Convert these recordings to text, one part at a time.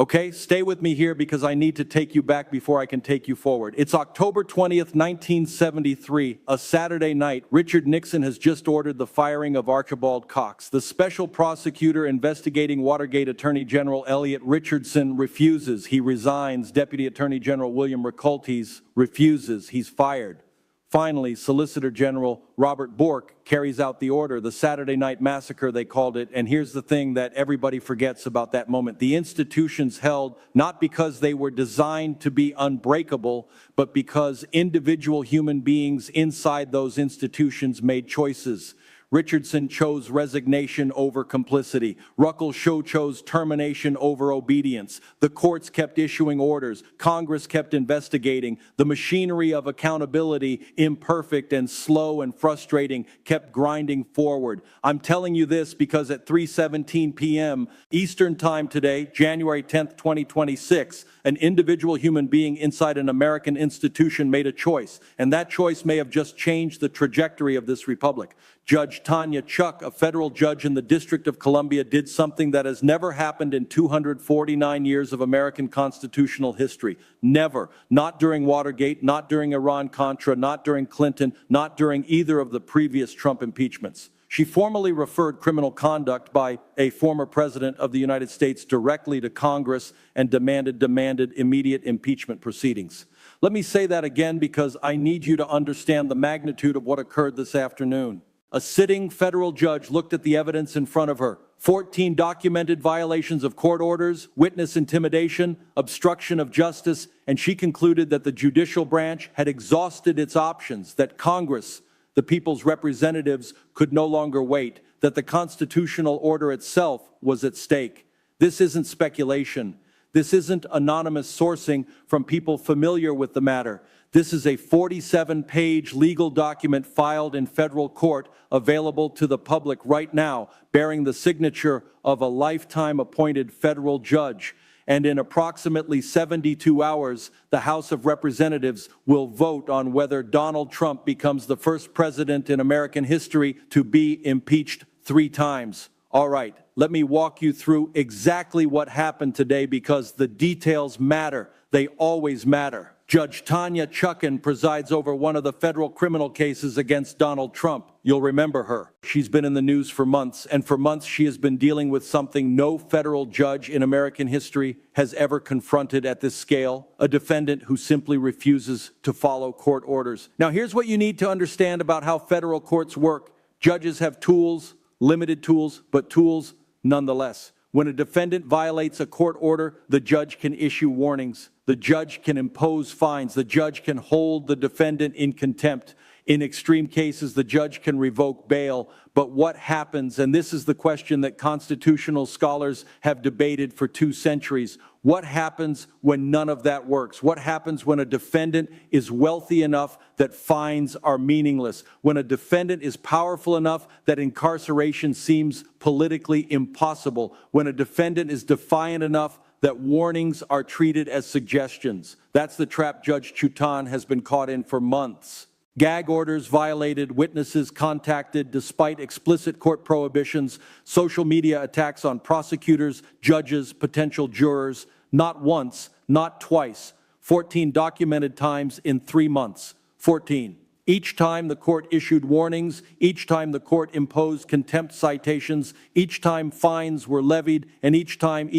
Okay, stay with me here because I need to take you back before I can take you forward. It's October 20th, 1973, a Saturday night. Richard Nixon has just ordered the firing of Archibald Cox. The special prosecutor investigating Watergate Attorney General Elliot Richardson refuses. He resigns. Deputy Attorney General William Recoltes refuses. He's fired. Finally, Solicitor General Robert Bork carries out the order. The Saturday Night Massacre, they called it. And here's the thing that everybody forgets about that moment. The institutions held not because they were designed to be unbreakable, but because individual human beings inside those institutions made choices. Richardson chose resignation over complicity. Ruckelshaw chose termination over obedience. The courts kept issuing orders. Congress kept investigating. The machinery of accountability, imperfect and slow and frustrating, kept grinding forward. I'm telling you this because at 3:17 p.m. Eastern Time today, January 10th, 2026, an individual human being inside an American institution made a choice, and that choice may have just changed the trajectory of this republic. Judge Tanya Chuck, a federal judge in the District of Columbia, did something that has never happened in 249 years of American constitutional history. Never. Not during Watergate, not during Iran-Contra, not during Clinton, not during either of the previous Trump impeachments. She formally referred criminal conduct by a former president of the United States directly to Congress and demanded immediate impeachment proceedings. Let me say that again because I need you to understand the magnitude of what occurred this afternoon. A sitting federal judge looked at the evidence in front of her. 14 documented violations of court orders, witness intimidation, obstruction of justice, and she concluded that the judicial branch had exhausted its options, that Congress, the people's representatives, could no longer wait, that the constitutional order itself was at stake. This isn't speculation. This isn't anonymous sourcing from people familiar with the matter. This is a 47-page legal document filed in federal court, available to the public right now, bearing the signature of a lifetime appointed federal judge. And in approximately 72 hours, the House of Representatives will vote on whether Donald Trump becomes the first president in American history to be impeached 3 times. All right, let me walk you through exactly what happened today because the details matter. They always matter. Judge Tanya Chuckin presides over one of the federal criminal cases against Donald Trump. You'll remember her. She's been in the news for months, and for months she has been dealing with something no federal judge in American history has ever confronted at this scale, a defendant who simply refuses to follow court orders. Now, here's what you need to understand about how federal courts work. Judges have tools, limited tools, but tools nonetheless. When a defendant violates a court order, the judge can issue warnings. The judge can impose fines. The judge can hold the defendant in contempt. In extreme cases, the judge can revoke bail. But what happens, and this is the question that constitutional scholars have debated for 2 centuries, what happens when none of that works? What happens when a defendant is wealthy enough that fines are meaningless? When a defendant is powerful enough that incarceration seems politically impossible? When a defendant is defiant enough that warnings are treated as suggestions? That's the trap Judge Chutan has been caught in for months. Gag orders violated, witnesses contacted despite explicit court prohibitions, social media attacks on prosecutors, judges, potential jurors, not once, not twice, 14 documented times in 3 months, 14. Each time the court issued warnings, each time the court imposed contempt citations, each time fines were levied, and each time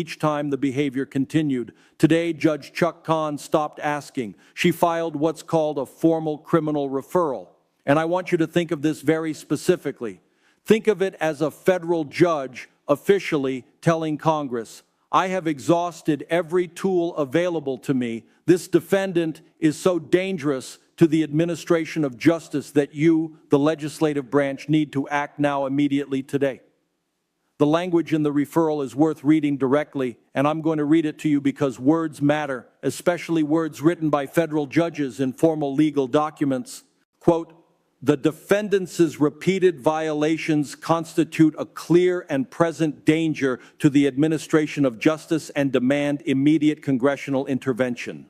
the behavior continued. Today, Judge Chuck Kahn stopped asking. She filed what's called a formal criminal referral. And I want you to think of this very specifically. Think of it as a federal judge officially telling Congress, I have exhausted every tool available to me. This defendant is so dangerous to the administration of justice that you, the legislative branch, need to act now immediately today. The language in the referral is worth reading directly, and I'm going to read it to you because words matter, especially words written by federal judges in formal legal documents. Quote, the defendant's repeated violations constitute a clear and present danger to the administration of justice and demand immediate congressional intervention.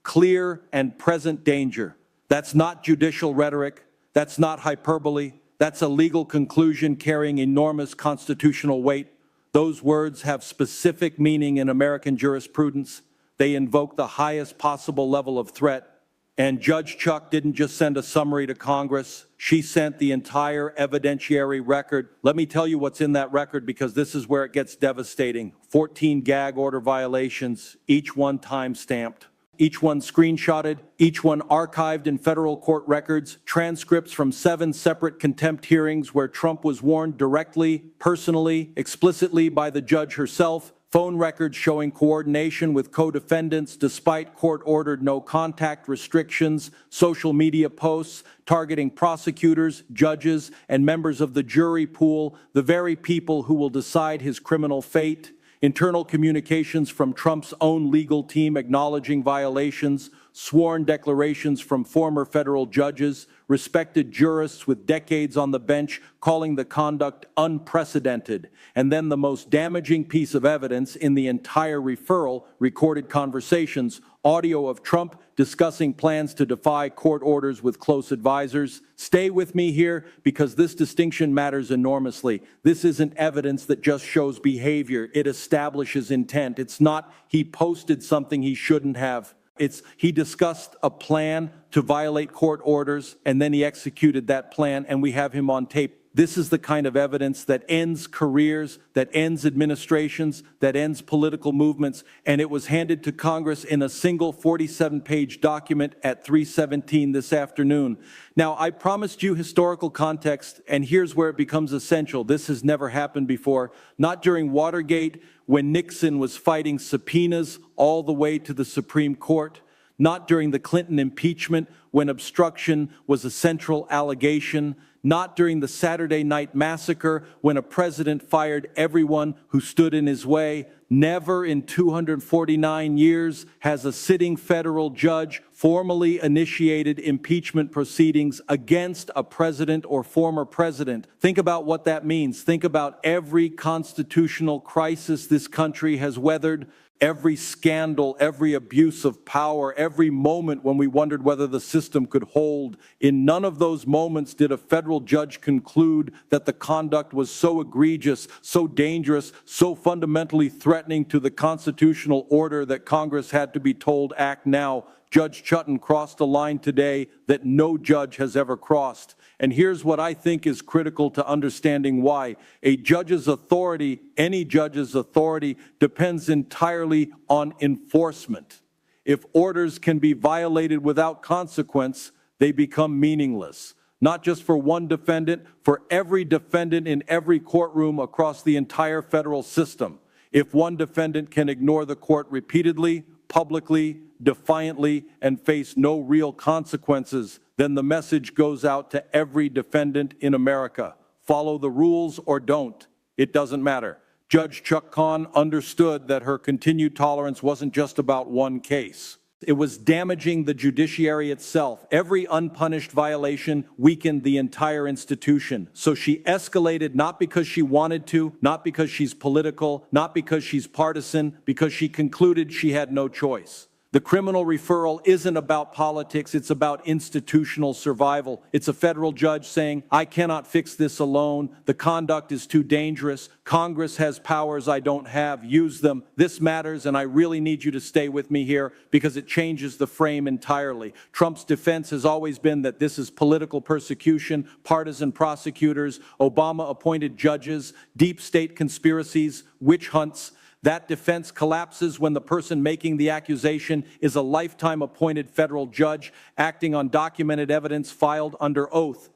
Clear and present danger. That's not judicial rhetoric. That's not hyperbole. That's a legal conclusion carrying enormous constitutional weight. Those words have specific meaning in American jurisprudence. They invoke the highest possible level of threat. And Judge Chuck didn't just send a summary to Congress. She sent the entire evidentiary record. Let me tell you what's in that record, because this is where it gets devastating. 14 gag order violations, each one time-stamped, each one screenshotted, each one archived in federal court records, transcripts from 7 separate contempt hearings where Trump was warned directly, personally, explicitly by the judge herself, phone records showing coordination with co-defendants despite court-ordered no-contact restrictions, social media posts targeting prosecutors, judges, and members of the jury pool, the very people who will decide his criminal fate, internal communications from Trump's own legal team acknowledging violations, sworn declarations from former federal judges, respected jurists with decades on the bench calling the conduct unprecedented, and then the most damaging piece of evidence in the entire referral, recorded conversations, audio of Trump discussing plans to defy court orders with close advisors. Stay with me here, because this distinction matters enormously. This isn't evidence that just shows behavior. It establishes intent. It's not he posted something he shouldn't have. It's he discussed a plan to violate court orders, and then he executed that plan, and we have him on tape. This is the kind of evidence that ends careers, that ends administrations, that ends political movements, and it was handed to Congress in a single 47-page document at 3:17 this afternoon. Now, I promised you historical context, and here's where it becomes essential. This has never happened before, not during Watergate, when Nixon was fighting subpoenas all the way to the Supreme Court, not during the Clinton impeachment, when obstruction was a central allegation, not during the Saturday night massacre, when a president fired everyone who stood in his way. Never in 249 years has a sitting federal judge formally initiated impeachment proceedings against a president or former president. Think about what that means. Think about every constitutional crisis this country has weathered, every scandal, every abuse of power, every moment when we wondered whether the system could hold. In none of those moments did a federal judge conclude that the conduct was so egregious, so dangerous, so fundamentally threatening to the constitutional order that Congress had to be told, act now. Judge Chutton crossed a line today that no judge has ever crossed. And here's what I think is critical to understanding why. A judge's authority, any judge's authority, depends entirely on enforcement. If orders can be violated without consequence, they become meaningless. Not just for one defendant, for every defendant in every courtroom across the entire federal system. If one defendant can ignore the court repeatedly, publicly, defiantly, and face no real consequences, then the message goes out to every defendant in America. Follow the rules or don't. It doesn't matter. Judge Chuck Kahn understood that her continued tolerance wasn't just about one case. It was damaging the judiciary itself. Every unpunished violation weakened the entire institution. So she escalated, not because she wanted to, not because she's political, not because she's partisan, because she concluded she had no choice. The criminal referral isn't about politics, it's about institutional survival. It's a federal judge saying, I cannot fix this alone, the conduct is too dangerous, Congress has powers I don't have, use them, this matters, and I really need you to stay with me here because it changes the frame entirely. Trump's defense has always been that this is political persecution, partisan prosecutors, Obama-appointed judges, deep state conspiracies, witch hunts. That defense collapses when the person making the accusation is a lifetime appointed federal judge acting on documented evidence filed under oath.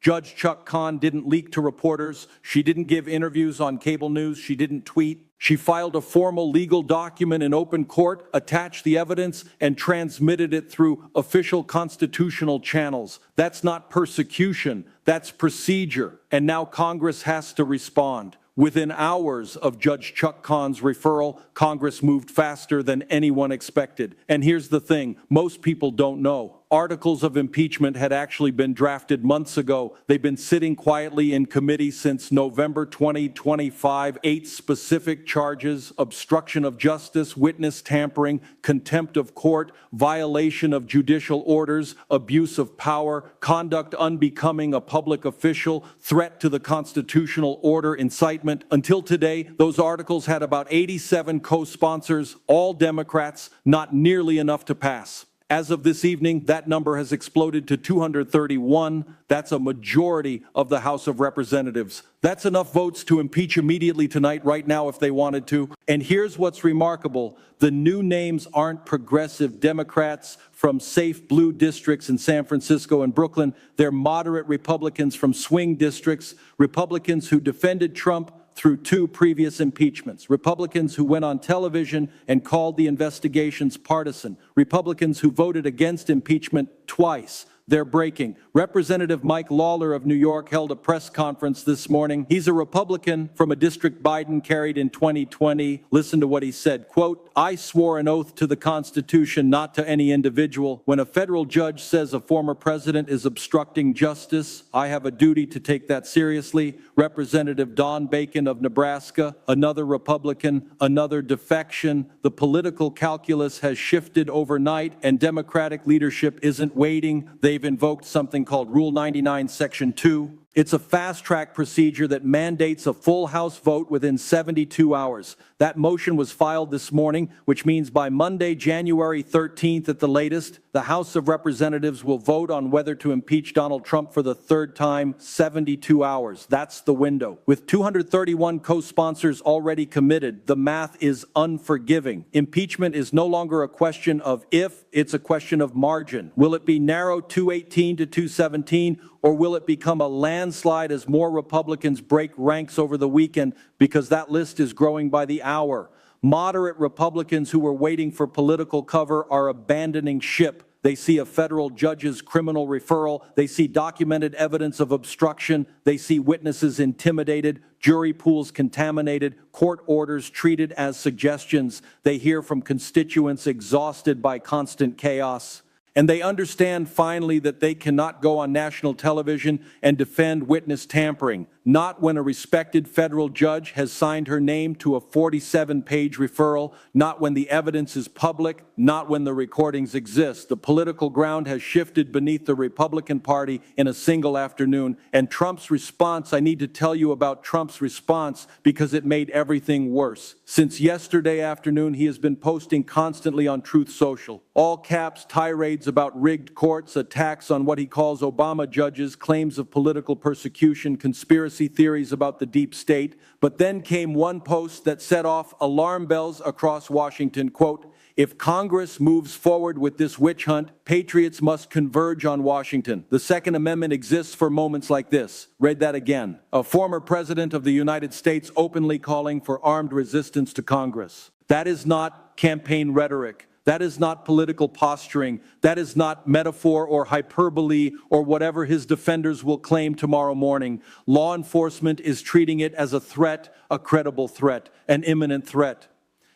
Judge Chuck Kahn didn't leak to reporters. She didn't give interviews on cable news. She didn't tweet. She filed a formal legal document in open court, attached the evidence, and transmitted it through official constitutional channels. That's not persecution. That's procedure. And now Congress has to respond. Within hours of Judge Chuck Kahn's referral, Congress moved faster than anyone expected. And here's the thing, most people don't know. articles of impeachment had actually been drafted months ago. They've been sitting quietly in committee since November 2025. 8 specific charges: obstruction of justice, witness tampering, contempt of court, violation of judicial orders, abuse of power, conduct unbecoming a public official, threat to the constitutional order, incitement. Until today, those articles had about 87 co-sponsors, all Democrats, not nearly enough to pass. As of this evening, that number has exploded to 231. That's a majority of the House of Representatives. That's enough votes to impeach immediately tonight, right now, if they wanted to. And here's what's remarkable. The new names aren't progressive Democrats from safe blue districts in San Francisco and Brooklyn. They're moderate Republicans from swing districts, Republicans who defended Trump through 2 previous impeachments, Republicans who went on television and called the investigations partisan, Republicans who voted against impeachment twice. They're breaking. Representative Mike Lawler of New York held a press conference this morning. He's a Republican from a district Biden carried in 2020. Listen to what he said, quote, "I swore an oath to the Constitution, not to any individual. When a federal judge says a former president is obstructing justice, I have a duty to take that seriously." Representative Don Bacon of Nebraska, another Republican, another defection. The political calculus has shifted overnight, and Democratic leadership isn't waiting. They've invoked something called Rule 99, Section 2. It's a fast-track procedure that mandates a full House vote within 72 hours. That motion was filed this morning, which means by Monday, January 13th at the latest, the House of Representatives will vote on whether to impeach Donald Trump for the 3rd time, 72 hours. That's the window. With 231 co-sponsors already committed, the math is unforgiving. Impeachment is no longer a question of if, it's a question of margin. Will it be narrow 218 to 217, or will it become a landslide as more Republicans break ranks over the weekend, because that list is growing by the hour? Moderate Republicans who were waiting for political cover are abandoning ship. They see a federal judge's criminal referral. They see documented evidence of obstruction. They see witnesses intimidated, jury pools contaminated, court orders treated as suggestions. They hear from constituents exhausted by constant chaos. And they understand finally that they cannot go on national television and defend witness tampering, not when a respected federal judge has signed her name to a 47-page referral, not when the evidence is public, not when the recordings exist. The political ground has shifted beneath the Republican Party in a single afternoon. And Trump's response, I need to tell you about Trump's response because it made everything worse. Since yesterday afternoon, he has been posting constantly on Truth Social. All caps tirades about rigged courts, attacks on what he calls Obama judges, claims of political persecution, conspiracy theories about the deep state. But then came one post that set off alarm bells across Washington, quote, "If Congress moves forward with this witch hunt, patriots must converge on Washington. The Second Amendment exists for moments like this." Read that again. A former president of the United States openly calling for armed resistance to Congress. That is not campaign rhetoric. That is not political posturing. That is not metaphor or hyperbole or whatever his defenders will claim tomorrow morning. Law enforcement is treating it as a threat, a credible threat, an imminent threat.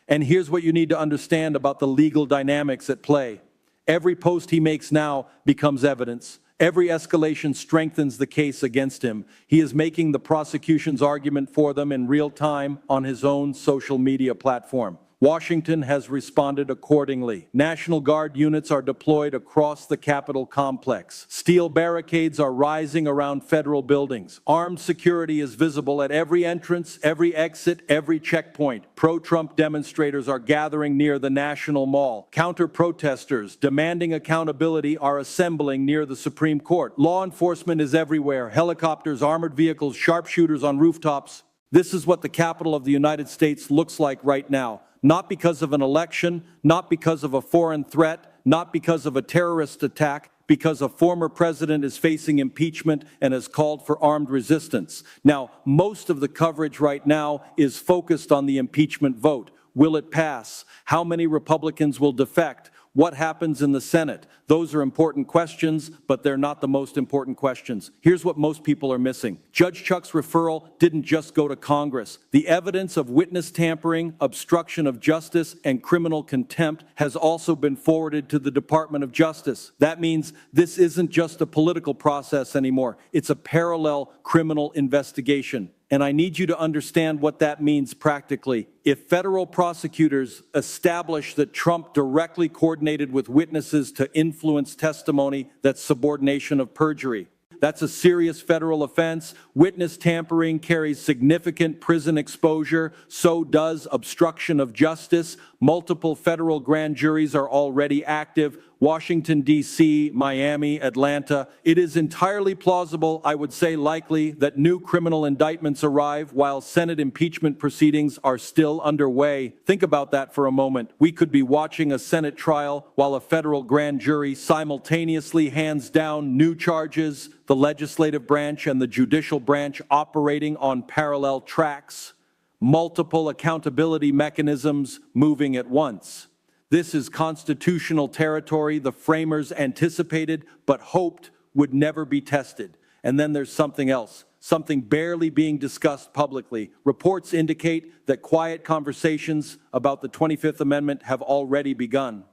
And here's what you need to understand about the legal dynamics at play. Every post he makes now becomes evidence. Every escalation strengthens the case against him. He is making the prosecution's argument for them in real time on his own social media platform. Washington has responded accordingly. National Guard units are deployed across the Capitol complex. Steel barricades are rising around federal buildings. Armed security is visible at every entrance, every exit, every checkpoint. Pro-Trump demonstrators are gathering near the National Mall. Counter-protesters demanding accountability are assembling near the Supreme Court. Law enforcement is everywhere. Helicopters, armored vehicles, sharpshooters on rooftops. This is what the Capitol of the United States looks like right now. Not because of an election, not because of a foreign threat, not because of a terrorist attack, because a former president is facing impeachment and has called for armed resistance. Now, most of the coverage right now is focused on the impeachment vote. Will it pass? How many Republicans will defect? What happens in the Senate? Those are important questions, but they're not the most important questions. Here's what most people are missing. Judge Chuck's referral didn't just go to Congress. The evidence of witness tampering, obstruction of justice, and criminal contempt has also been forwarded to the Department of Justice. That means this isn't just a political process anymore. It's a parallel criminal investigation. And I need you to understand what that means practically. If federal prosecutors establish that Trump directly coordinated with witnesses to influence testimony, that's subordination of perjury. That's a serious federal offense. Witness tampering carries significant prison exposure. So does obstruction of justice. Multiple federal grand juries are already active. Washington, D.C., Miami, Atlanta. It is entirely plausible, I would say likely, that new criminal indictments arrive while Senate impeachment proceedings are still underway. Think about that for a moment. We could be watching a Senate trial while a federal grand jury simultaneously hands down new charges, the legislative branch and the judicial branch operating on parallel tracks, multiple accountability mechanisms moving at once. This is constitutional territory the framers anticipated but hoped would never be tested. And then there's something else, something barely being discussed publicly. Reports indicate that quiet conversations about the 25th Amendment have already begun.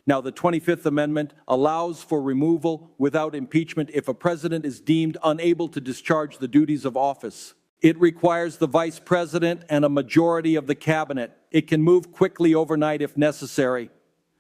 Now, the 25th Amendment allows for removal without impeachment if a president is deemed unable to discharge the duties of office. It requires the vice president and a majority of the cabinet. It can move quickly overnight if necessary.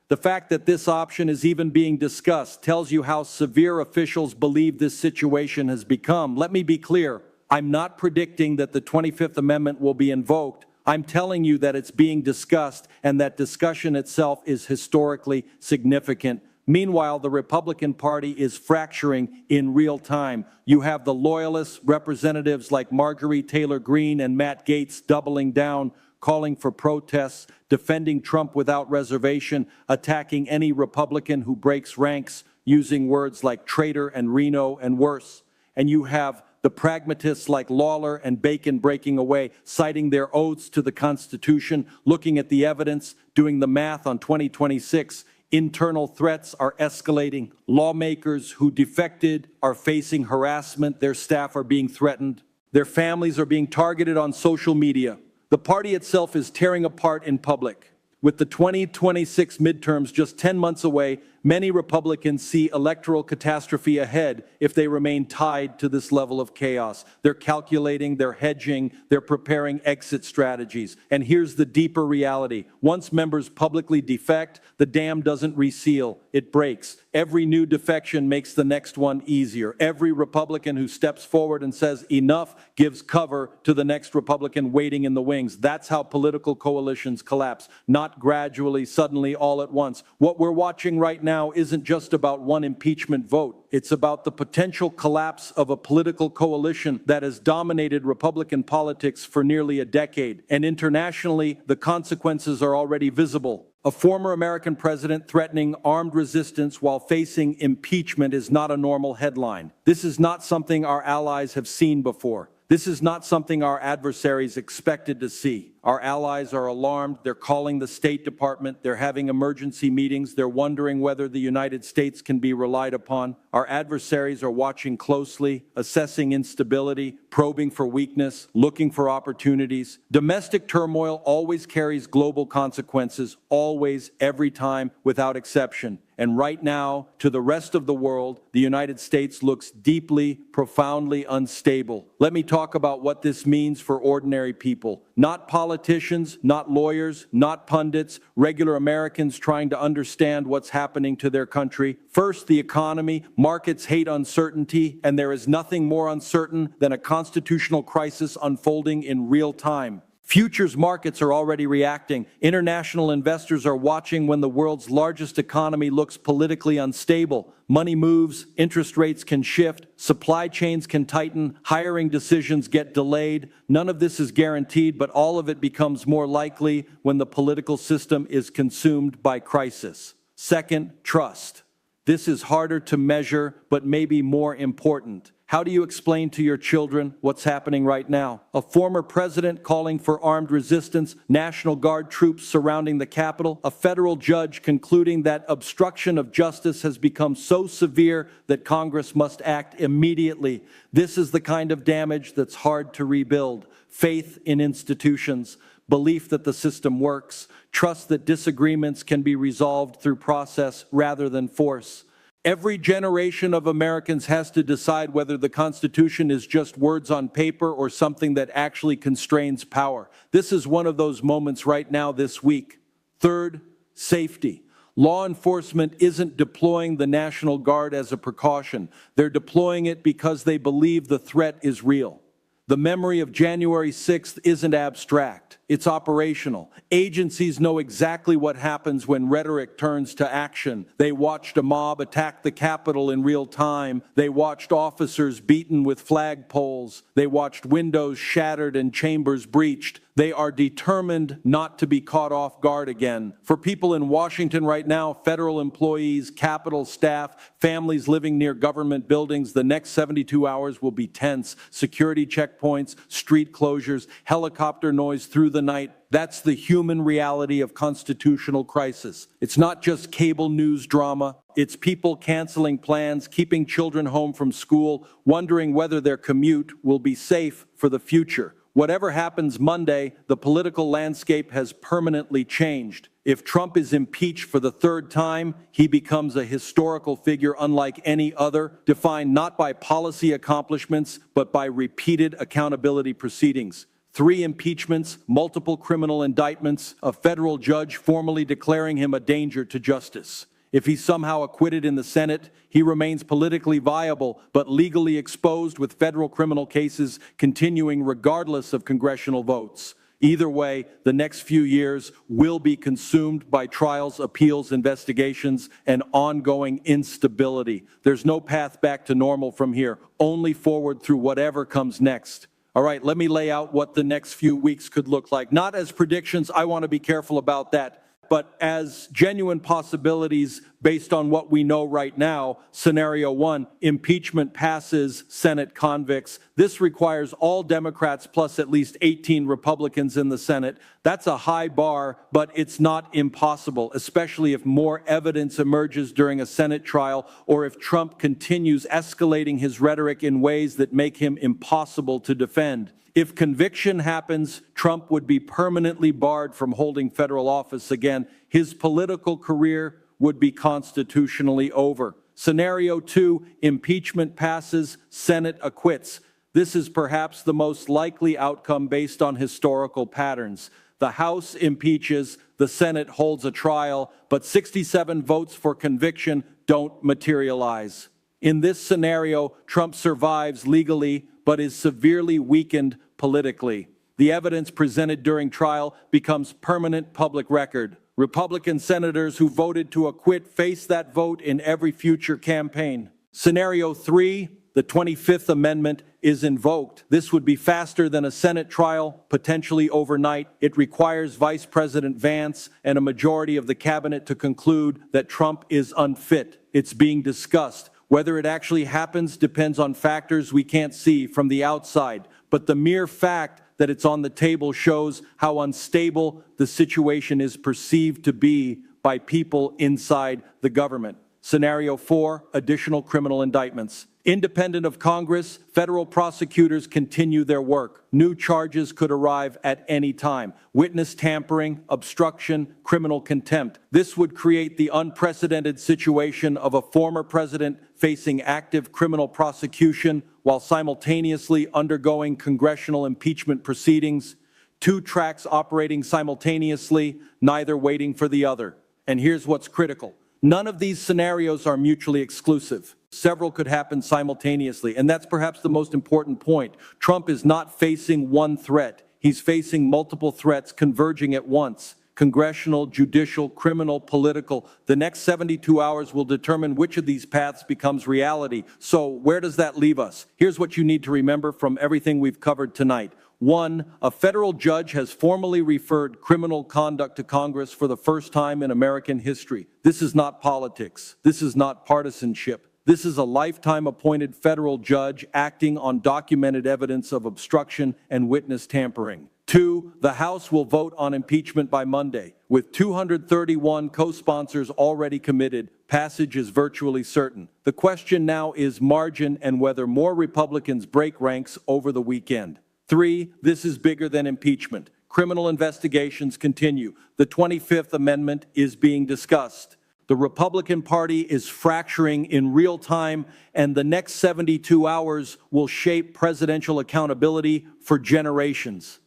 The fact that this option is even being discussed tells you how severe officials believe this situation has become. Let me be clear. I'm not predicting that the 25th Amendment will be invoked. I'm telling you that it's being discussed, and that discussion itself is historically significant. Meanwhile, the Republican Party is fracturing in real time. You have the loyalist representatives like Marjorie Taylor Greene and Matt Gaetz doubling down, calling for protests, defending Trump without reservation, attacking any Republican who breaks ranks, using words like traitor and Reno and worse. And you have the pragmatists like Lawler and Bacon breaking away, citing their oaths to the Constitution, looking at the evidence, doing the math on 2026. Internal threats are escalating. Lawmakers who defected are facing harassment. Their staff are being threatened. Their families are being targeted on social media. The party itself is tearing apart in public. With the 2026 midterms just 10 months away, many Republicans see electoral catastrophe ahead if they remain tied to this level of chaos. They're calculating, they're hedging, they're preparing exit strategies. And here's the deeper reality. Once members publicly defect, the dam doesn't reseal, it breaks. Every new defection makes the next one easier. Every Republican who steps forward and says enough gives cover to the next Republican waiting in the wings. That's how political coalitions collapse, not gradually, suddenly, all at once. What we're watching right now isn't just about one impeachment vote. It's about the potential collapse of a political coalition that has dominated Republican politics for nearly a decade. And internationally, the consequences are already visible. A former American president threatening armed resistance while facing impeachment is not a normal headline. This is not something our allies have seen before. This is not something our adversaries expected to see. Our allies are alarmed. They're calling the State Department. They're having emergency meetings. They're wondering whether the United States can be relied upon. Our adversaries are watching closely, assessing instability, probing for weakness, looking for opportunities. Domestic turmoil always carries global consequences, always, every time, without exception. And right now, to the rest of the world, the United States looks deeply, profoundly unstable. Let me talk about what this means for ordinary people. Not politicians, not lawyers, not pundits, regular Americans trying to understand what's happening to their country. First, the economy. Markets hate uncertainty, and there is nothing more uncertain than a constitutional crisis unfolding in real time. Futures markets are already reacting. International investors are watching when the world's largest economy looks politically unstable. Money moves, interest rates can shift, supply chains can tighten, hiring decisions get delayed. None of this is guaranteed, but all of it becomes more likely when the political system is consumed by crisis. Second, trust. This is harder to measure, but maybe more important. How do you explain to your children what's happening right now? A former president calling for armed resistance, National Guard troops surrounding the Capitol, a federal judge concluding that obstruction of justice has become so severe that Congress must act immediately. This is the kind of damage that's hard to rebuild. Faith in institutions, belief that the system works, trust that disagreements can be resolved through process rather than force. Every generation of Americans has to decide whether the Constitution is just words on paper or something that actually constrains power. This is one of those moments right now this week. Third, safety. Law enforcement isn't deploying the National Guard as a precaution. They're deploying it because they believe the threat is real. The memory of January 6th isn't abstract, it's operational. Agencies know exactly what happens when rhetoric turns to action. They watched a mob attack the Capitol in real time. They watched officers beaten with flagpoles. They watched windows shattered and chambers breached. They are determined not to be caught off guard again. For people in Washington right now, federal employees, Capitol staff, families living near government buildings, the next 72 hours will be tense. Security checkpoints, street closures, helicopter noise through the night. That's the human reality of constitutional crisis. It's not just cable news drama. It's people canceling plans, keeping children home from school, wondering whether their commute will be safe for the future. Whatever happens Monday, the political landscape has permanently changed. If Trump is impeached for the third time, he becomes a historical figure unlike any other, defined not by policy accomplishments, but by repeated accountability proceedings. 3 impeachments, multiple criminal indictments, a federal judge formally declaring him a danger to justice. If he's somehow acquitted in the Senate, he remains politically viable but legally exposed, with federal criminal cases continuing regardless of congressional votes. Either way, the next few years will be consumed by trials, appeals, investigations, and ongoing instability. There's no path back to normal from here, only forward through whatever comes next. All right, let me lay out what the next few weeks could look like. Not as predictions, I want to be careful about that, but as genuine possibilities based on what we know right now. Scenario 1, impeachment passes, Senate convicts. This requires all Democrats plus at least 18 Republicans in the Senate. That's a high bar, but it's not impossible, especially if more evidence emerges during a Senate trial or if Trump continues escalating his rhetoric in ways that make him impossible to defend. If conviction happens, Trump would be permanently barred from holding federal office again. His political career would be constitutionally over. Scenario 2, impeachment passes, Senate acquits. This is perhaps the most likely outcome based on historical patterns. The House impeaches, the Senate holds a trial, but 67 votes for conviction don't materialize. In this scenario, Trump survives legally, but is severely weakened politically. The evidence presented during trial becomes permanent public record. Republican senators who voted to acquit face that vote in every future campaign. Scenario 3, the 25th Amendment is invoked. This would be faster than a Senate trial, potentially overnight. It requires Vice President Vance and a majority of the cabinet to conclude that Trump is unfit. It's being discussed. Whether it actually happens depends on factors we can't see from the outside, but the mere fact that it's on the table shows how unstable the situation is perceived to be by people inside the government. Scenario 4, additional criminal indictments. Independent of Congress, federal prosecutors continue their work. New charges could arrive at any time. Witness tampering, obstruction, criminal contempt. This would create the unprecedented situation of a former president facing active criminal prosecution while simultaneously undergoing congressional impeachment proceedings. 2 tracks operating simultaneously, neither waiting for the other. And here's what's critical. None of these scenarios are mutually exclusive. Several could happen simultaneously, and that's perhaps the most important point. Trump is not facing one threat. He's facing multiple threats converging at once. Congressional, judicial, criminal, political. The next 72 hours will determine which of these paths becomes reality. So where does that leave us? Here's what you need to remember from everything we've covered tonight. 1, a federal judge has formally referred criminal conduct to Congress for the first time in American history. This is not politics. This is not partisanship. This is a lifetime appointed federal judge acting on documented evidence of obstruction and witness tampering. 2. The House will vote on impeachment by Monday. With 231 co-sponsors already committed, passage is virtually certain. The question now is margin and whether more Republicans break ranks over the weekend. 3. This is bigger than impeachment. Criminal investigations continue. The 25th Amendment is being discussed. The Republican Party is fracturing in real time, and the next 72 hours will shape presidential accountability for generations.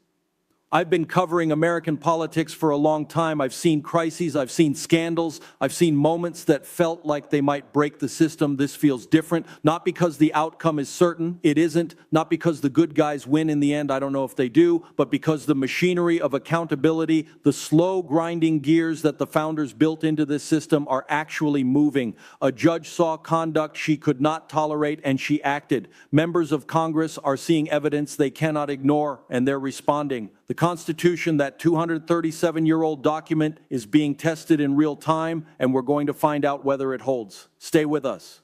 I've been covering American politics for a long time. I've seen crises, I've seen scandals, I've seen moments that felt like they might break the system. This feels different, not because the outcome is certain, it isn't, not because the good guys win in the end, I don't know if they do, but because the machinery of accountability, the slow grinding gears that the founders built into this system are actually moving. A judge saw conduct she could not tolerate and she acted. Members of Congress are seeing evidence they cannot ignore and they're responding. The Constitution, that 237-year-old document, is being tested in real time, and we're going to find out whether it holds. Stay with us.